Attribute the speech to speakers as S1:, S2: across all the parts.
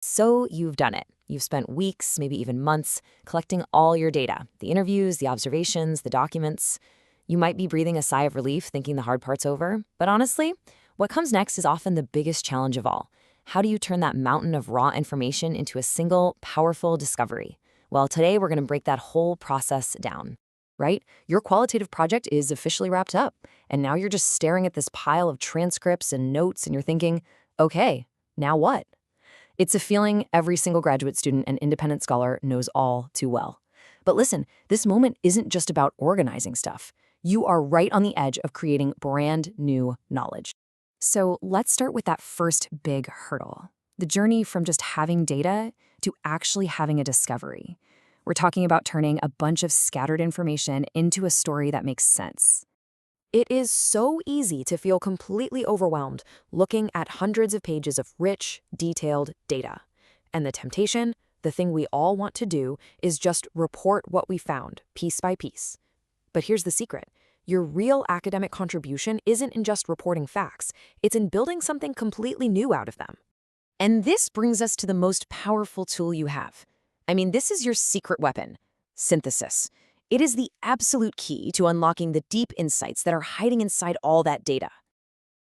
S1: So you've done it. You've spent weeks, maybe even months, collecting all your data, the interviews, the observations, the documents. You might be breathing a sigh of relief thinking the hard part's over, but honestly, what comes next is often the biggest challenge of all. How do you turn that mountain of raw information into a single, powerful discovery? Well, today we're going to break that whole process down. Right? Your qualitative project is officially wrapped up, and now you're just staring at this pile of transcripts and notes and you're thinking, okay, now what? It's a feeling every single graduate student and independent scholar knows all too well. But listen, this moment isn't just about organizing stuff. You are right on the edge of creating brand new knowledge. So let's start with that first big hurdle, the journey from just having data to actually having a discovery. We're talking about turning a bunch of scattered information into a story that makes sense. It is so easy to feel completely overwhelmed looking at hundreds of pages of rich, detailed data. And the temptation, the thing we all want to do, is just report what we found, piece by piece. But here's the secret. Your real academic contribution isn't in just reporting facts, it's in building something completely new out of them. And this brings us to the most powerful tool you have. This is your secret weapon, synthesis. It is the absolute key to unlocking the deep insights that are hiding inside all that data.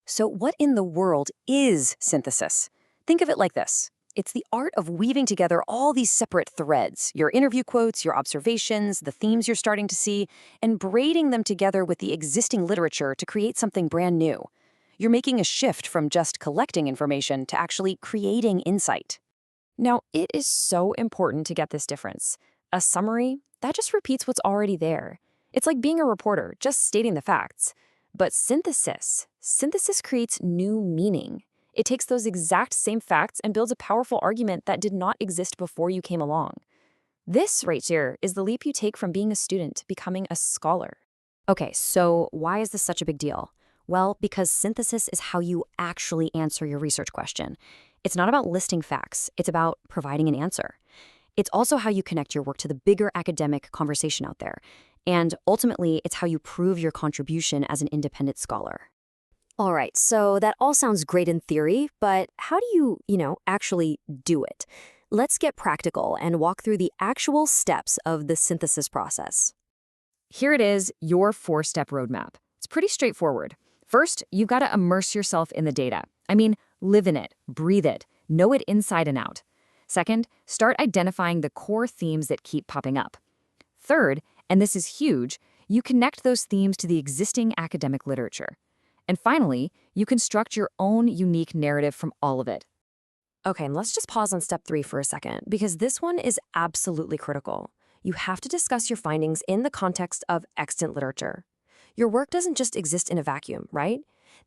S1: So what in the world is synthesis? Think of it like this. It's the art of weaving together all these separate threads, your interview quotes, your observations, the themes you're starting to see, and braiding them together with the existing literature to create something brand new. You're making a shift from just collecting information to actually creating insight. Now, it is so important to get this difference. A summary, that just repeats what's already there. It's like being a reporter, just stating the facts. But synthesis creates new meaning. It takes those exact same facts and builds a powerful argument that did not exist before you came along. This right here is the leap you take from being a student to becoming a scholar. Okay, so why is this such a big deal? Well, because synthesis is how you actually answer your research question. It's not about listing facts, it's about providing an answer. It's also how you connect your work to the bigger academic conversation out there. And ultimately, it's how you prove your contribution as an independent scholar. All right, so that all sounds great in theory, but how do you, actually do it? Let's get practical and walk through the actual steps of the synthesis process. Here it is, your 4-step roadmap. It's pretty straightforward. First, you've got to immerse yourself in the data. Live in it, breathe it, know it inside and out. Second, start identifying the core themes that keep popping up. Third, and this is huge, you connect those themes to the existing academic literature. And finally, you construct your own unique narrative from all of it. Okay, and let's just pause on step 3 for a second, because this one is absolutely critical. You have to discuss your findings in the context of extant literature. Your work doesn't just exist in a vacuum, right?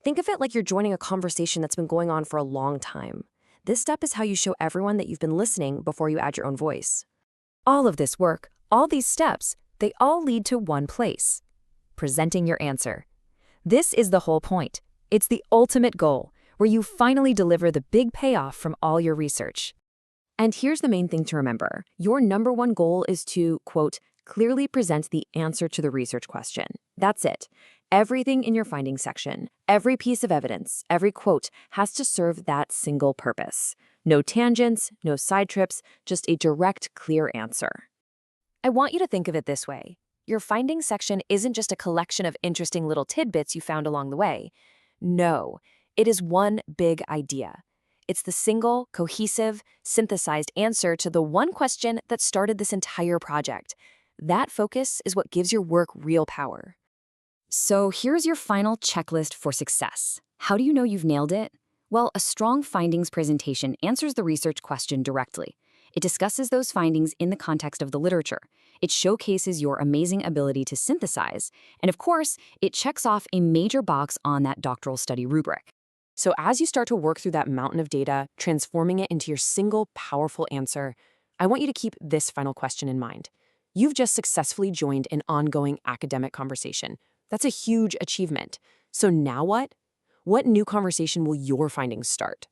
S1: Think of it like you're joining a conversation that's been going on for a long time. This step is how you show everyone that you've been listening before you add your own voice. All of this work, all these steps, they all lead to one place: presenting your answer. This is the whole point. It's the ultimate goal, where you finally deliver the big payoff from all your research. And here's the main thing to remember. Your number one goal is to, quote, clearly present the answer to the research question. That's it. Everything in your findings section, every piece of evidence, every quote has to serve that single purpose. No tangents, no side trips, just a direct, clear answer. I want you to think of it this way. Your findings section isn't just a collection of interesting little tidbits you found along the way. No, it is one big idea. It's the single, cohesive, synthesized answer to the one question that started this entire project. That focus is what gives your work real power. So here's your final checklist for success. How do you know you've nailed it? Well, a strong findings presentation answers the research question directly. It discusses those findings in the context of the literature. It showcases your amazing ability to synthesize. And of course, it checks off a major box on that doctoral study rubric. So as you start to work through that mountain of data, transforming it into your single powerful answer, I want you to keep this final question in mind. You've just successfully joined an ongoing academic conversation. That's a huge achievement. So now what? What new conversation will your findings start?